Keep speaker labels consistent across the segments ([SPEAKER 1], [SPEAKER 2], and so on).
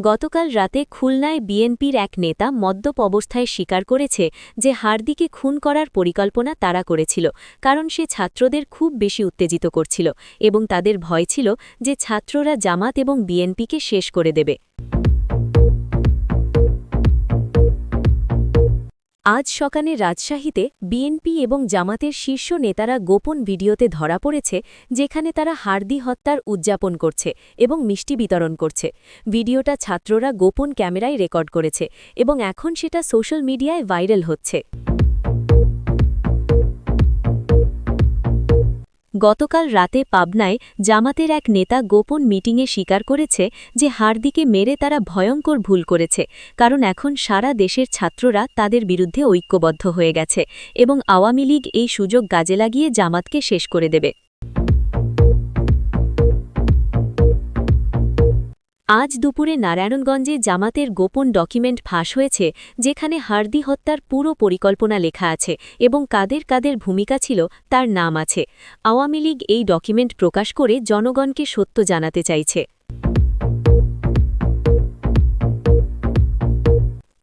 [SPEAKER 1] গতকাল রাতে খুলনায় বিএনপির এক নেতা মদ্যপ অবস্থায় স্বীকার করেছে যে হার্দিকে খুন করার পরিকল্পনা তারা করেছিল, কারণ সে ছাত্রদের খুব বেশি উত্তেজিত করছিল এবং তাদের ভয় ছিল যে ছাত্ররা জামাত এবং বিএনপিকে শেষ করে দেবে। আজ সকালে রাজশাহীতে বিএনপি এবং জামাতের শীর্ষ নেতারা গোপন ভিডিওতে ধরা পড়েছে, যেখানে তারা হার্দি হত্যার উদযাপন করছে এবং মিষ্টি বিতরণ করছে। ভিডিওটা ছাত্ররা গোপন ক্যামেরায় রেকর্ড করেছে এবং এখন সেটা সোশ্যাল মিডিয়ায় ভাইরাল হচ্ছে। গতকাল রাতে পাবনায় জামাতের এক নেতা গোপন মিটিংয়ে স্বীকার করেছে যে হার্দিকে মেরে তারা ভয়ঙ্কর ভুল করেছে, কারণ এখন সারা দেশের ছাত্ররা তাদের বিরুদ্ধে ঐক্যবদ্ধ হয়ে গেছে এবং আওয়ামী লীগ এই সুযোগ কাজে লাগিয়ে জামাতকে শেষ করে দেবে। আজ দুপুরে নারায়ণগঞ্জে জামাতের গোপন ডকুমেন্ট ফাঁস হয়েছে, যেখানে হার্দি হত্যার পুরো পরিকল্পনা লেখা আছে এবং কাদের কাদের ভূমিকা ছিল তার নাম আছে। আওয়ামী লীগ এই ডকুমেন্ট প্রকাশ করে জনগণকে সত্য জানাতে চাইছে।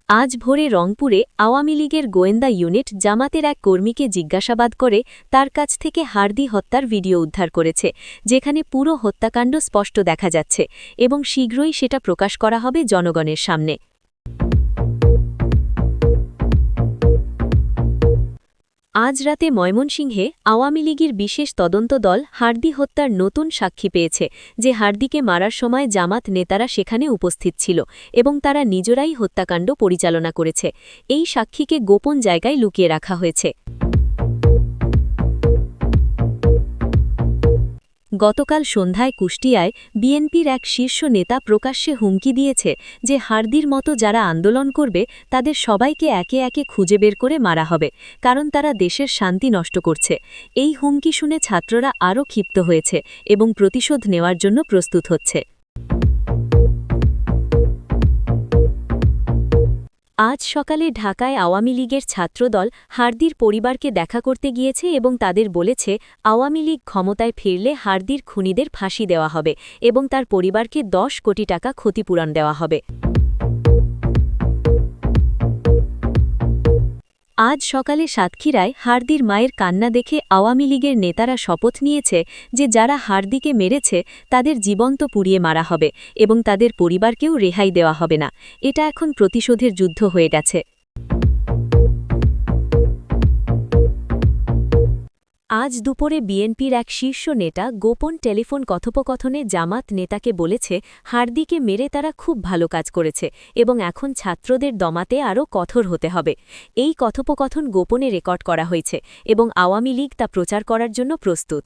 [SPEAKER 1] আজ ভোরে রংপুরে আওয়ামী লীগের গোয়েন্দা ইউনিট জামাতের এক কর্মীকে জিজ্ঞাসাবাদ করে তার কাছ থেকে হার্দি হত্যার ভিডিও উদ্ধার করেছে, যেখানে পুরো হত্যাকাণ্ড স্পষ্ট দেখা যাচ্ছে এবং শীঘ্রই সেটা প্রকাশ করা হবে জনগণের সামনে। আজ রাতে ময়মনসিংহে আওয়ামী লীগের বিশেষ তদন্ত দল হার্দি হত্যার নতুন সাক্ষী পেয়েছে, যে হার্দিকে মারার সময় জামাত নেতারা সেখানে উপস্থিত ছিল এবং তারা নিজেরাই হত্যাকাণ্ড পরিচালনা করেছে। এই সাক্ষীকে গোপন জায়গায় লুকিয়ে রাখা হয়েছে। গতকাল সন্ধ্যায় কুষ্টিয়ায় বিএনপির এক শীর্ষ নেতা প্রকাশ্যে হুমকি দিয়েছে যে হার্দির মতো যারা আন্দোলন করবে তাদের সবাইকে একে একে খুঁজে বের করে মারা হবে, কারণ তারা দেশের শান্তি নষ্ট করছে। এই হুমকি শুনে ছাত্ররা আরও ক্ষিপ্ত হয়েছে এবং প্রতিশোধ নেওয়ার জন্য প্রস্তুত হচ্ছে। আজ সকালে ঢাকায় আওয়ামী লীগের ছাত্রদল হার্দির পরিবারকে দেখা করতে গিয়েছে এবং তাদের বলেছে আওয়ামী লীগ ক্ষমতায় ফিরলে হার্দির খুনিদের ফাঁসি দেওয়া হবে এবং তার পরিবারকে 10 কোটি টাকা ক্ষতিপূরণ দেওয়া হবে। আজ সকালে সাতক্ষীরায় হার্দির মায়ের কান্না দেখে আওয়ামী লীগের নেতারা শপথ নিয়েছে যে যারা হার্দিকে মেরেছে তাদের জীবন্ত পুড়িয়ে মারা হবে এবং তাদের পরিবারকেও রেহাই দেওয়া হবে না। এটা এখন প্রতিশোধের যুদ্ধ হয়ে গেছে। আজ দুপুরে বিএনপির এক শীর্ষ নেতা গোপন টেলিফোন কথোপকথনে জামাত নেতাকে বলেছে হার্দিকে মেরে তারা খুব ভালো কাজ করেছে এবং এখন ছাত্রদের দমাতে আরও কঠোর হতে হবে। এই কথোপকথন গোপনে রেকর্ড করা হয়েছে এবং আওয়ামী লীগ তা প্রচার করার জন্য প্রস্তুত।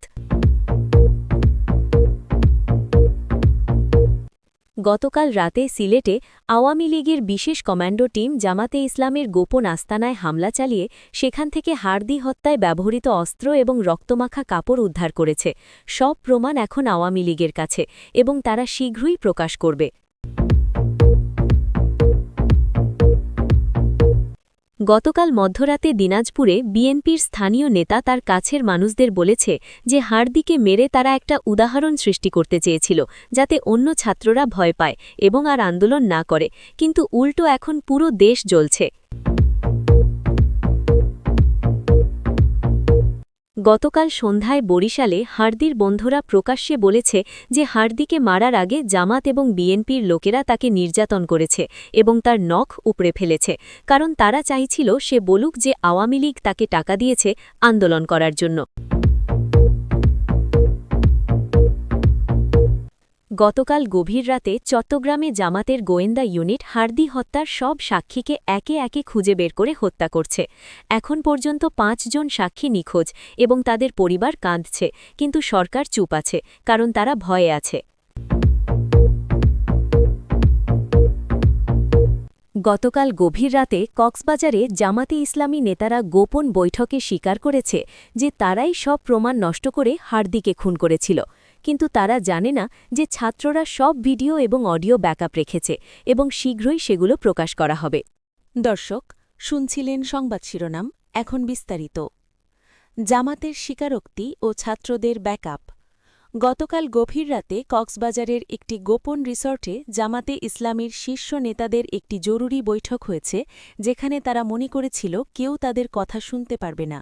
[SPEAKER 1] গতকাল রাতে সিলেটে আওয়ামী লীগের বিশেষ কমান্ডো টিম জামাতে ইসলামের গোপন আস্তানায় হামলা চালিয়ে সেখান থেকে হার্দি হত্যায় ব্যবহৃত অস্ত্র এবং রক্তমাখা কাপড় উদ্ধার করেছে। সব প্রমাণ এখন আওয়ামী লীগের কাছে এবং তারা শীঘ্রই প্রকাশ করবে। গতকাল মধ্যরাতে দিনাজপুরে বিএনপির স্থানীয় নেতা তার কাছের মানুষদের বলেছে যে হার্দিকে মেরে তারা একটা উদাহরণ সৃষ্টি করতে চেয়েছিল, যাতে অন্য ছাত্ররা ভয় পায় এবং আর আন্দোলন না করে, কিন্তু উল্টো এখন পুরো দেশ জ্বলছে। গতকাল সন্ধ্যায় বরিশালে হার্দির বন্ধুরা প্রকাশ্যে বলেছে যে হার্দিকে মারার আগে জামাত এবং বিএনপির লোকেরা তাকে নির্যাতন করেছে এবং তার নখ উপড়ে ফেলেছে, কারণ তারা চাইছিল সে বলুক যে আওয়ামী লীগ তাকে টাকা দিয়েছে আন্দোলন করার জন্য। গতকাল গভীর রাতে চট্টগ্রামে জামাতের গোয়েন্দা ইউনিট হার্দি হত্যার সব সাক্ষীকে একে একে খুঁজে বের করে হত্যা করছে। এখন পর্যন্ত 5 জন সাক্ষী নিখোঁজ এবং তাদের পরিবার কাঁদছে, কিন্তু সরকার চুপ আছে, কারণ তারা ভয়ে আছে। গতকাল গভীর রাতে কক্সবাজারে জামাতে ইসলামী নেতারা গোপন বৈঠকে স্বীকার করেছে যে তারাই সব প্রমাণ নষ্ট করে হার্দিকে খুন করেছিল, কিন্তু তারা জানে না যে ছাত্ররা সব ভিডিও এবং অডিও ব্যাকআপ রেখেছে এবং শীঘ্রই সেগুলো প্রকাশ করা হবে।
[SPEAKER 2] দর্শক, শুনছিলেন সংবাদ শিরোনাম, এখন বিস্তারিত। জামাতের স্বীকারোক্তি ও ছাত্রদের ব্যাকআপ। গতকাল গভীর রাতে কক্সবাজারের একটি গোপন রিসর্টে জামাতে ইসলামীর শীর্ষ নেতাদের একটি জরুরি বৈঠক হয়েছে, যেখানে তারা মনে করেছিল কেউ তাদের কথা শুনতে পারবে না।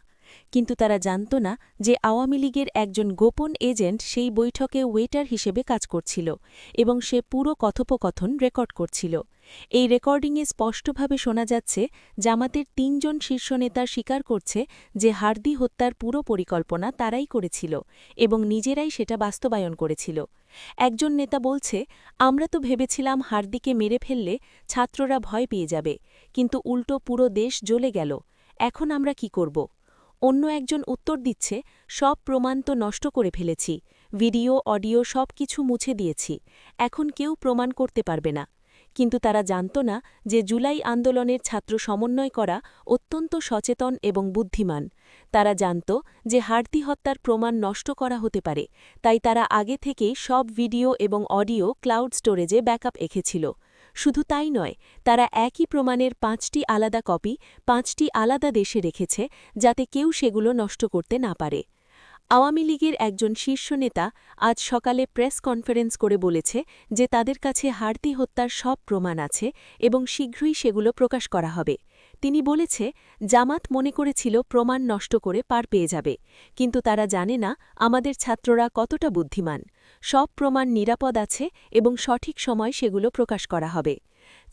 [SPEAKER 2] কিন্তু তারা জানত না যে আওয়ামী লীগের একজন গোপন এজেন্ট সেই বৈঠকে ওয়েটার হিসেবে কাজ করছিল এবং সে পুরো কথোপকথন রেকর্ড করছিল। এই রেকর্ডিংয়ে স্পষ্টভাবে শোনা যাচ্ছে জামাতের ৩ জন শীর্ষ নেতা স্বীকার করছে যে হার্দি হত্যার পুরো পরিকল্পনা তারাই করেছিল এবং নিজেরাই সেটা বাস্তবায়ন করেছিল। একজন নেতা বলছে, আমরা তো ভেবেছিলাম হার্দিকে মেরে ফেললে ছাত্ররা ভয় পেয়ে যাবে, কিন্তু উল্টো পুরো দেশ জ্বলে গেল। এখন আমরা কি করব? অন্য একজন উত্তর দিচ্ছে, সব প্রমাণ তো নষ্ট করে ফেলেছি, ভিডিও অডিও সব কিছু মুছে দিয়েছি, এখন কেউ প্রমাণ করতে পারবে না। কিন্তু তারা জানত না যে জুলাই আন্দোলনের ছাত্র সমন্বয় করা অত্যন্ত সচেতন এবং বুদ্ধিমান। তারা জানত যে হার্দি হত্যার প্রমাণ নষ্ট করা হতে পারে, তাই তারা আগে থেকেই সব ভিডিও এবং অডিও ক্লাউড স্টোরেজে ব্যাকআপ রেখেছিল। শুধু তাই নয়, তারা একই প্রমাণের ৫টি আলাদা কপি ৫টি আলাদা দেশে রেখেছে, যাতে কেউ সেগুলো নষ্ট করতে না পারে। আওয়ামী লীগের একজন শীর্ষ নেতা আজ সকালে প্রেস কনফারেন্স করে বলেছে যে তাদের কাছে হার্দি হত্যার সব প্রমাণ আছে এবং শীঘ্রই সেগুলো প্রকাশ করা হবে। তিনি বলেছে, জামাত মনে করেছিল প্রমাণ নষ্ট করে পার পেয়ে যাবে, কিন্তু তারা জানে না আমাদের ছাত্ররা কতটা বুদ্ধিমান। সব প্রমাণ নিরাপদ আছে এবং সঠিক সময় সেগুলো প্রকাশ করা হবে।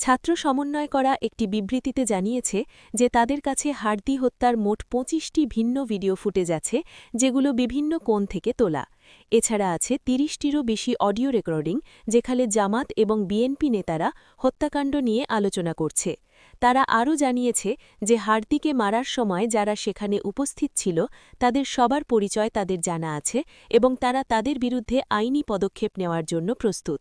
[SPEAKER 2] ছাত্র সমন্বয় করা একটি বিবৃতিতে জানিয়েছে যে তাদের কাছে হার্দি হত্যার মোট ২৫টি ভিন্ন ভিডিও ফুটেজ আছে, যেগুলো বিভিন্ন কোণ থেকে তোলা। এছাড়া আছে ৩০টিরও বেশি অডিও রেকর্ডিং, যেখানে জামাত এবং বিএনপি নেতারা হত্যাকাণ্ড নিয়ে আলোচনা করছে। তারা আরও জানিয়েছে যে হার্দিকে মারার সময় যারা সেখানে উপস্থিত ছিল তাদের সবার পরিচয় তাদের জানা আছে এবং তারা তাদের বিরুদ্ধে আইনি পদক্ষেপ নেওয়ার জন্য প্রস্তুত।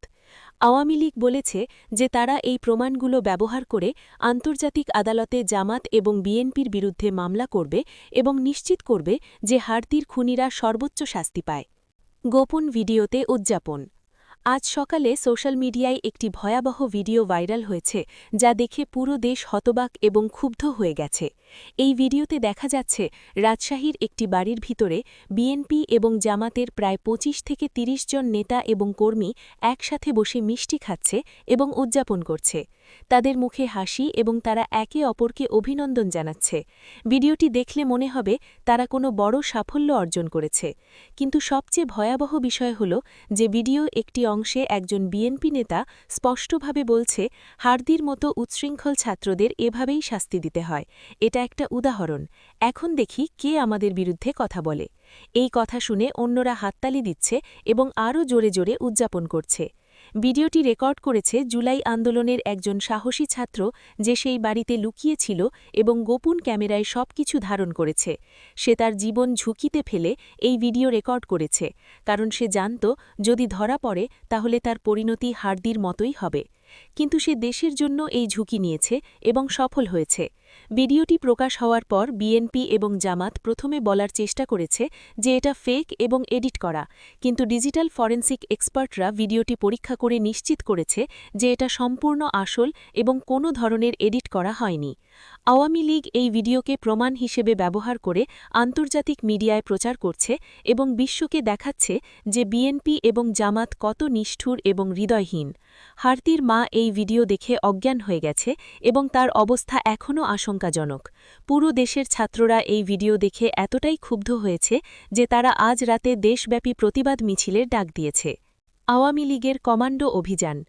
[SPEAKER 2] আওয়ামী লীগ বলেছে যে তারা এই প্রমাণগুলো ব্যবহার করে আন্তর্জাতিক আদালতে জামাত এবং বিএনপির বিরুদ্ধে মামলা করবে এবং নিশ্চিত করবে যে হার্দির খুনিরা সর্বোচ্চ শাস্তি পায়। গোপন ভিডিওতে উদযাপন। আজ সকালে সোশ্যাল মিডিয়ায় একটি ভয়াবহ ভিডিও ভাইরাল হয়েছে, যা দেখে পুরো দেশ হতবাক এবং ক্ষুব্ধ হয়ে গেছে। এই ভিডিওতে দেখা যাচ্ছে রাজশাহীর একটি বাড়ির ভিতরে বিএনপি এবং জামাতের প্রায় ২৫ থেকে ৩০ জন নেতা এবং কর্মী একসাথে বসে মিষ্টি খাচ্ছে এবং উদযাপন করছে। তাদের মুখে হাসি এবং তারা একে অপরকে অভিনন্দন জানাচ্ছে। ভিডিওটি দেখলে মনে হবে তারা কোনো বড় সাফল্য অর্জন করেছে। কিন্তু সবচেয়ে ভয়াবহ বিষয় হল যে ভিডিও একটি অংশে একজন বিএনপি নেতা স্পষ্টভাবে বলছে, হার্দির মতো উচ্ছৃঙ্খল ছাত্রদের এভাবেই শাস্তি দিতে হয়। এটা একটা উদাহরণ। এখন দেখি কে আমাদের বিরুদ্ধে কথা বলে। এই কথা শুনে অন্যরা হাততালি দিচ্ছে এবং আরও জোরে জোরে উদযাপন করছে। ভিডিওটি রেকর্ড করেছে জুলাই আন্দোলনের একজন সাহসী ছাত্র, যে সেই বাড়িতে লুকিয়েছিল এবং গোপন ক্যামেরায় সবকিছু ধারণ করেছে। সে তার জীবন ঝুঁকিতে ফেলে এই ভিডিও রেকর্ড করেছে, কারণ সে জানত যদি ধরা পড়ে তাহলে তার পরিণতি হার্দির মতোই হবে। কিন্তু সে দেশের জন্য এই ঝুঁকি নিয়েছে এবং সফল হয়েছে। ভিডিওটি প্রকাশ হওয়ার পর বিএনপি এবং জামাত প্রথমে বলার চেষ্টা করেছে যে এটা ফেক এবং এডিট করা, কিন্তু ডিজিটাল ফরেনসিক এক্সপার্টরা ভিডিওটি পরীক্ষা করে নিশ্চিত করেছে যে এটা সম্পূর্ণ আসল এবং কোনো ধরনের এডিট করা হয়নি। আওয়ামী লীগ এই ভিডিওকে প্রমাণ হিসেবে ব্যবহার করে আন্তর্জাতিক মিডিয়ায় প্রচার করছে এবং বিশ্বকে দেখাচ্ছে যে বিএনপি এবং জামাত কত নিষ্ঠুর এবং হৃদয়হীন। হার্দির মা এই ভিডিও দেখে অজ্ঞান হয়ে গেছে এবং তার অবস্থা এখনও আশঙ্কাজনক। পুরো দেশের ছাত্ররা এই ভিডিও দেখে এতটাই ক্ষুব্ধ হয়েছে যে তারা আজ রাতে দেশব্যাপী প্রতিবাদ মিছিলের ডাক দিয়েছে। আওয়ামী লীগের কমান্ডো অভিযান।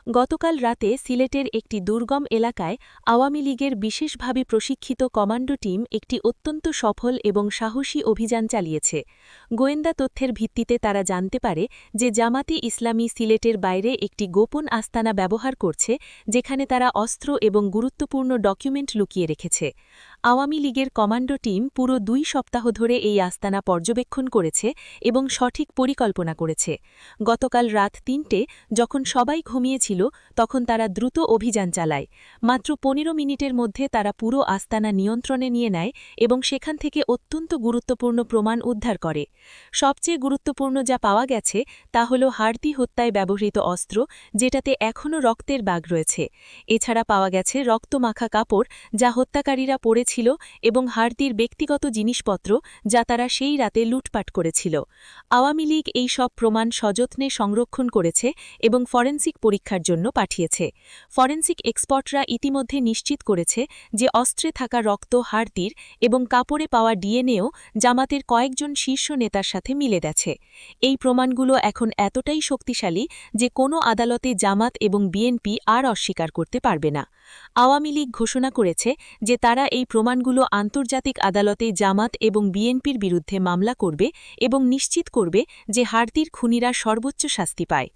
[SPEAKER 2] গতকাল রাতে সিলেটের একটি দুর্গম এলাকায় আওয়ামী লীগের বিশেষভাবে প্রশিক্ষিত কমান্ডো টিম একটি অত্যন্ত সফল এবং সাহসী অভিযান চালিয়েছে। গোয়েন্দা তথ্যের ভিত্তিতে তারা জানতে পারে যে জামাতে ইসলামী সিলেটের বাইরে একটি গোপন আস্তানা ব্যবহার করছে, যেখানে তারা অস্ত্র এবং গুরুত্বপূর্ণ ডকুমেন্ট লুকিয়ে রেখেছে। আওয়ামী লীগের কমান্ডো টিম পুরো ২ সপ্তাহ ধরে এই আস্তানা পর্যবেক্ষণ করেছে এবং সঠিক পরিকল্পনা করেছে। গতকাল রাত ৩টে, যখন সবাই ঘুমিয়েছিল, ছিল তখন তারা দ্রুত অভিযান চালায়। মাত্র ১৫ মিনিটের মধ্যে তারা পুরো আস্তানা নিয়ন্ত্রণে নিয়ে নেয় এবং সেখান থেকে অত্যন্ত গুরুত্বপূর্ণ প্রমাণ উদ্ধার করে। সবচেয়ে গুরুত্বপূর্ণ যা পাওয়া গেছে তা হল হার্দি হত্যায় ব্যবহৃত অস্ত্র, যেটাতে এখনও রক্তের দাগ রয়েছে। এছাড়া পাওয়া গেছে রক্তমাখা কাপড় যা হত্যাকারীরা পরেছিল এবং হার্দির ব্যক্তিগত জিনিসপত্র যা তারা সেই রাতে লুটপাট করেছিল। আওয়ামী লীগ এই সব প্রমাণ সযত্নে সংরক্ষণ করেছে এবং ফরেনসিক পরীক্ষার জন্য পাঠিয়েছে। ফরেনসিক এক্সপার্টরা ইতিমধ্যে নিশ্চিত করেছে যে অস্ত্রে থাকা রক্ত হার্দির এবং কাপড়ে পাওয়া ডিএনএও জামাতের কয়েকজন শীর্ষ নেতার সাথে মিলে গেছে। এই প্রমাণগুলো এখন এতটাই শক্তিশালী যে কোনো আদালতে জামাত এবং বিএনপি আর অস্বীকার করতে পারবে না। আওয়ামী লীগ ঘোষণা করেছে যে তারা এই প্রমাণগুলো আন্তর্জাতিক আদালতে জামাত এবং বিএনপির বিরুদ্ধে মামলা করবে এবং নিশ্চিত করবে যে হার্দির খুনিরা সর্বোচ্চ শাস্তি পায়।